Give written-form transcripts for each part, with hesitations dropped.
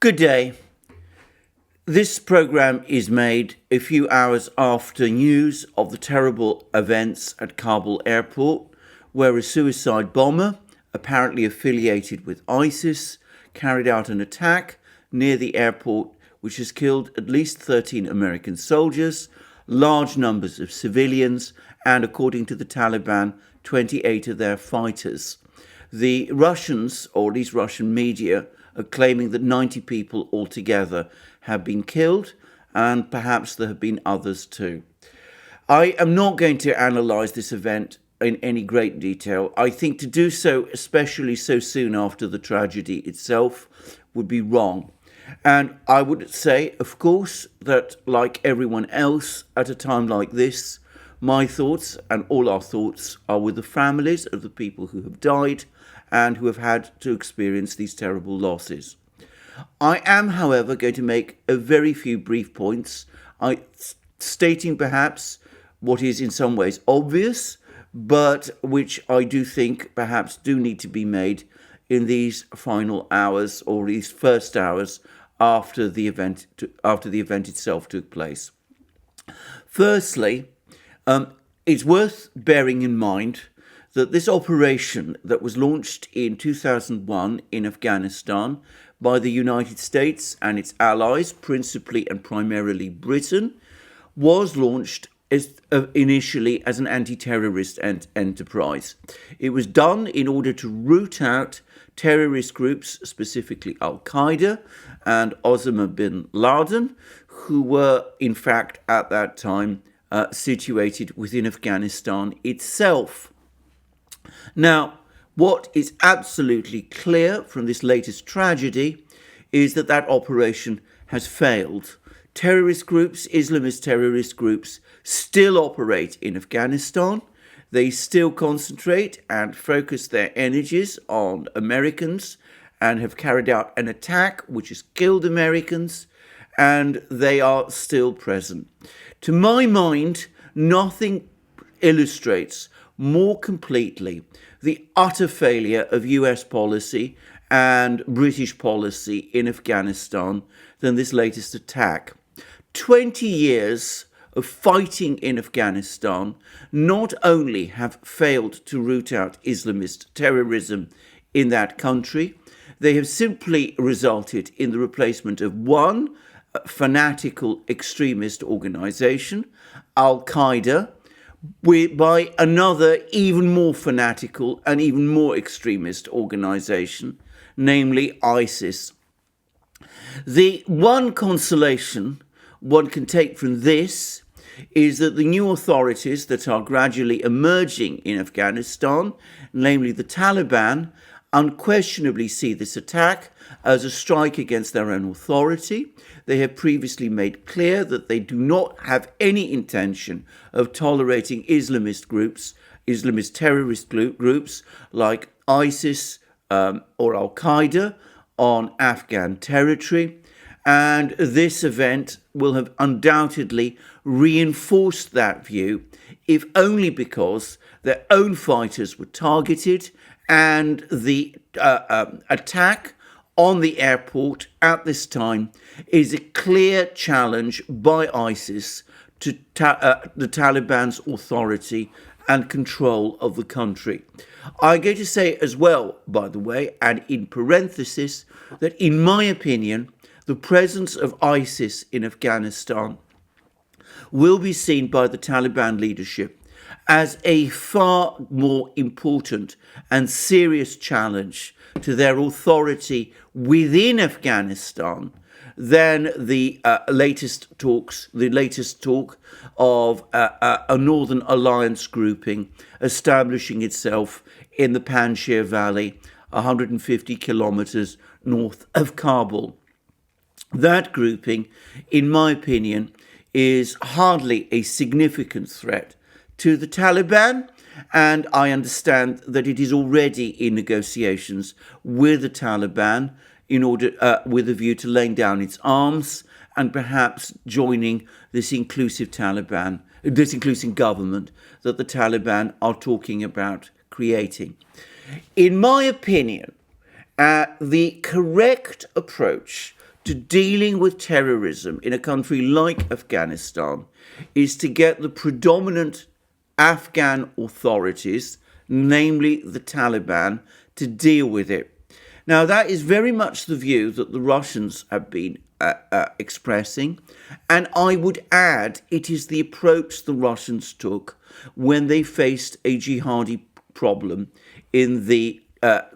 Good day. This program is made a few hours after news of the terrible events at Kabul airport, where a suicide bomber, apparently affiliated with ISIS, carried out an attack near the airport which has killed at least 13 American soldiers, large numbers of civilians, and according to the Taliban, 28 of their fighters. The Russians, or at least Russian media, are claiming that 90 people altogether have been killed, and perhaps there have been others too. I am not going to analyse this event in any great detail. I think to do so, especially so soon after the tragedy itself, would be wrong. And I would say, of course, that like everyone else at a time like this, my thoughts and all our thoughts are with the families of the people who have died and who have had to experience these terrible losses. I am, however, going to make a very few brief points, stating perhaps what is in some ways obvious, but which I do think perhaps do need to be made in these final hours, or these first hours after the event itself took place. Firstly, it's worth bearing in mind that this operation that was launched in 2001 in Afghanistan by the United States and its allies, principally and primarily Britain, was launched initially as an anti-terrorist enterprise. It was done in order to root out terrorist groups, specifically Al-Qaeda and Osama bin Laden, who were in fact at that time situated within Afghanistan itself. Now, what is absolutely clear from this latest tragedy is that that operation has failed. Terrorist groups, Islamist terrorist groups, still operate in Afghanistan. They still concentrate and focus their energies on Americans and have carried out an attack which has killed Americans, and they are still present. To my mind, nothing illustrates more completely the utter failure of US policy and British policy in Afghanistan than this latest attack. 20 years of fighting in Afghanistan not only have failed to root out Islamist terrorism in that country, they have simply resulted in the replacement of one fanatical extremist organization, Al-Qaeda, by another even more fanatical and even more extremist organization, namely ISIS. The one consolation one can take from this is that the new authorities that are gradually emerging in Afghanistan, namely the Taliban, unquestionably see this attack as a strike against their own authority. They have previously made clear that they do not have any intention of tolerating Islamist groups, Islamist terrorist groups like ISIS or Al-Qaeda on Afghan territory. And this event will have undoubtedly reinforced that view, if only because their own fighters were targeted and the attack on the airport at this time is a clear challenge by ISIS to the Taliban's authority and control of the country. I'm going to say as well, by the way, and in parenthesis, that in my opinion, the presence of ISIS in Afghanistan will be seen by the Taliban leadership as a far more important and serious challenge to their authority within Afghanistan than the latest talk of a Northern Alliance grouping establishing itself in the Panjshir Valley, 150 kilometers north of Kabul. That grouping, in my opinion, is hardly a significant threat to the Taliban, and I understand that it is already in negotiations with the Taliban in order, with a view to laying down its arms and perhaps joining this inclusive government that the Taliban are talking about creating. In my opinion, the correct approach to dealing with terrorism in a country like Afghanistan is to get the predominant Afghan authorities, namely the Taliban, to deal with it. Now, that is very much the view that the Russians have been expressing, and I would add it is the approach the Russians took when they faced a jihadi problem in the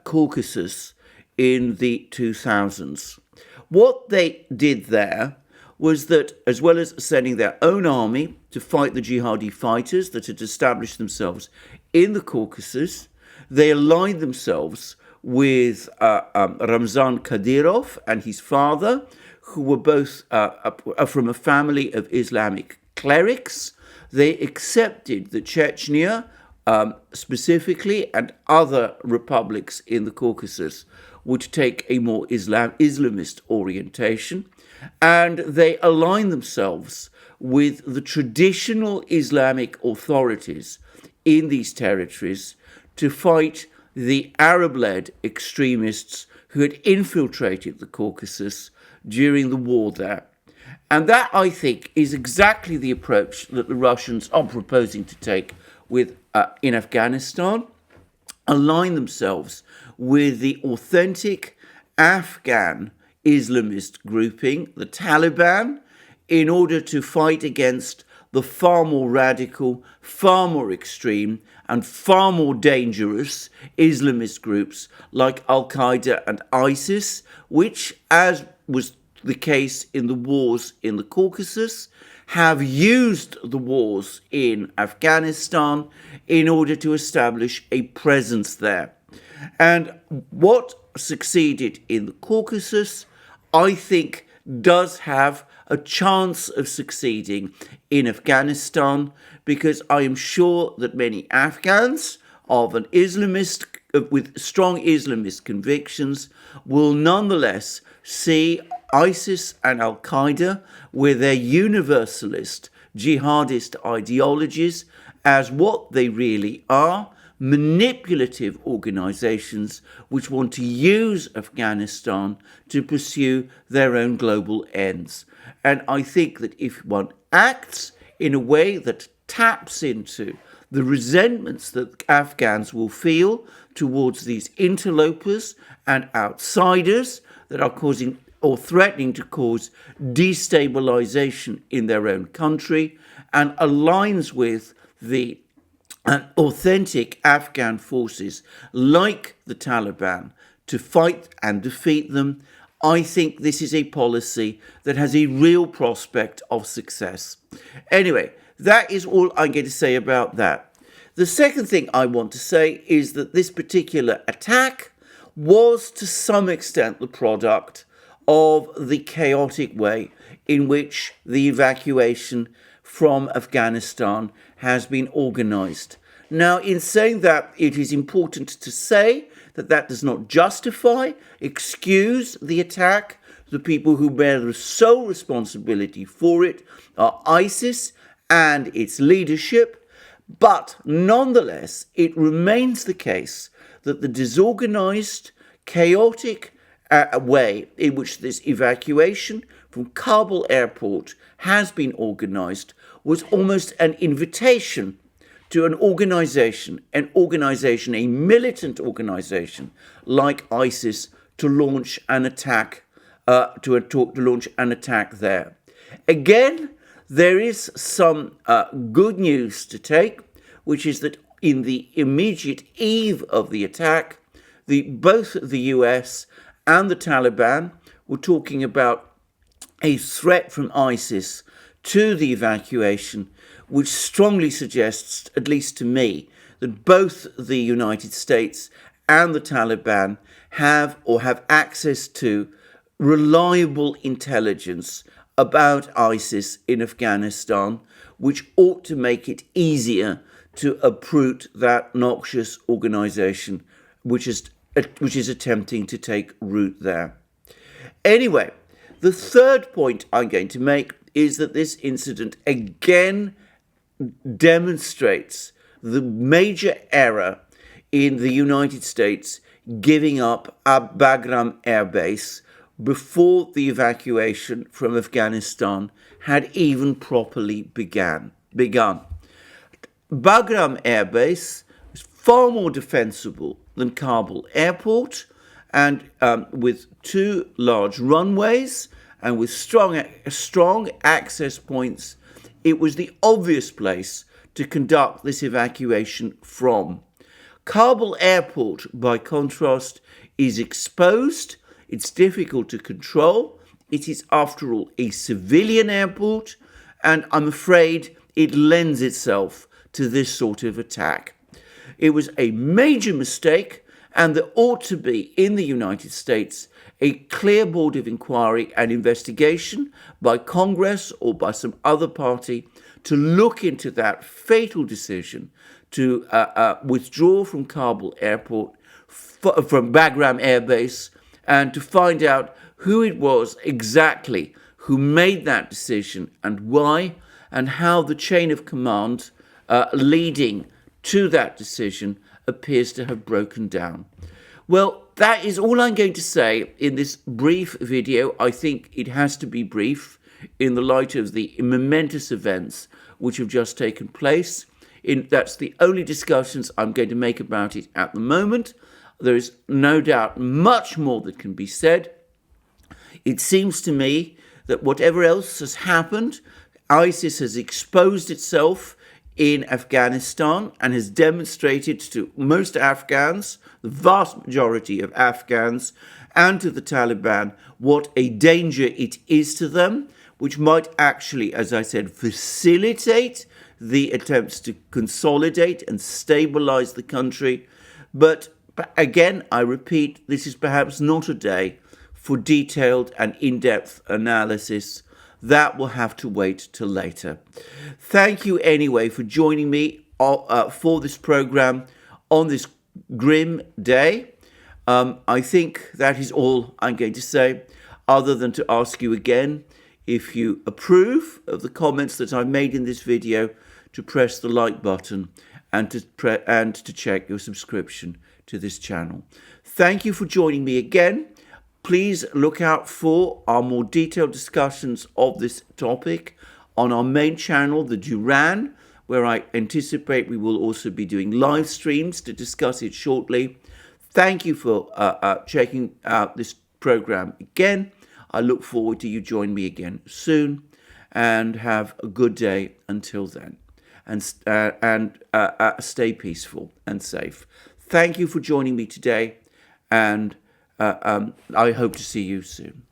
Caucasus in the 2000s. What they did there was that, as well as sending their own army to fight the jihadi fighters that had established themselves in the Caucasus, they aligned themselves with Ramzan Kadyrov and his father, who were both from a family of Islamic clerics. They accepted that Chechnya, specifically, and other republics in the Caucasus would take a more Islamist orientation, and they aligned themselves with the traditional Islamic authorities in these territories to fight the Arab-led extremists who had infiltrated the Caucasus during the war there. And that, I think, is exactly the approach that the Russians are proposing to take in Afghanistan, align themselves with the authentic Afghan Islamist grouping, the Taliban, in order to fight against the far more radical, far more extreme, and far more dangerous Islamist groups like Al-Qaeda and ISIS, which, as was the case in the wars in the Caucasus, have used the wars in Afghanistan in order to establish a presence there. And what succeeded in the Caucasus, I think, does have a chance of succeeding in Afghanistan, because I am sure that many Afghans of an Islamist with strong Islamist convictions will nonetheless see ISIS and Al-Qaeda with their universalist jihadist ideologies as what they really are: manipulative organizations which want to use Afghanistan to pursue their own global ends. And I think that if one acts in a way that taps into the resentments that Afghans will feel towards these interlopers and outsiders that are causing or threatening to cause destabilization in their own country, and aligns with the authentic Afghan forces like the Taliban to fight and defeat them, I think this is a policy that has a real prospect of success. Anyway, that is all I'm going to say about that. The second thing I want to say is that this particular attack was to some extent the product of the chaotic way in which the evacuation from Afghanistan has been organized. Now, in saying that, it is important to say that that does not justify, excuse the attack. The people who bear the sole responsibility for it are ISIS and its leadership. But nonetheless, it remains the case that the disorganized, chaotic way in which this evacuation from Kabul airport has been organized was almost an invitation to an organization, a militant organization like ISIS, to launch an attack, to launch an attack there. Again, there is some good news to take, which is that in the immediate eve of the attack, both the US and the Taliban were talking about a threat from ISIS to the evacuation, which strongly suggests, at least to me, that both the United States and the Taliban have access to reliable intelligence about ISIS in Afghanistan, which ought to make it easier to uproot that noxious organization which is attempting to take root there. Anyway, the third point I'm going to make is that this incident again demonstrates the major error in the United States giving up Bagram Air Base, before the evacuation from Afghanistan had even properly begun. Bagram Air Base is far more defensible than Kabul Airport, and with 2 large runways and with strong access points, it was the obvious place to conduct this evacuation from. Kabul Airport, by contrast, is exposed. It's difficult to control. It is, after all, a civilian airport, and I'm afraid it lends itself to this sort of attack. It was a major mistake, and there ought to be, in the United States, a clear board of inquiry and investigation by Congress or by some other party to look into that fatal decision to withdraw from Kabul Airport, from Bagram Air Base, and to find out who it was exactly who made that decision and why, and how the chain of command leading to that decision appears to have broken down. Well, that is all I'm going to say in this brief video. I think it has to be brief in the light of the momentous events which have just taken place. That's the only discussions I'm going to make about it at the moment. There is no doubt much more that can be said. It seems to me that whatever else has happened, ISIS has exposed itself in Afghanistan and has demonstrated to most Afghans, the vast majority of Afghans, and to the Taliban what a danger it is to them, which might actually, as I said, facilitate the attempts to consolidate and stabilize the country. But again, I repeat, this is perhaps not a day for detailed and in-depth analysis. That will have to wait till later. Thank you anyway for joining me for this program on this grim day. I think that is all I'm going to say, other than to ask you again, if you approve of the comments that I made in this video, to press the like button and to check your subscription to this channel. Thank you for joining me again. Please look out for our more detailed discussions of this topic on our main channel, the Duran, where I anticipate we will also be doing live streams to discuss it shortly. Thank you for checking out this program again. I look forward to you joining me again soon, and have a good day until then. And stay peaceful and safe. Thank you for joining me today, and I hope to see you soon.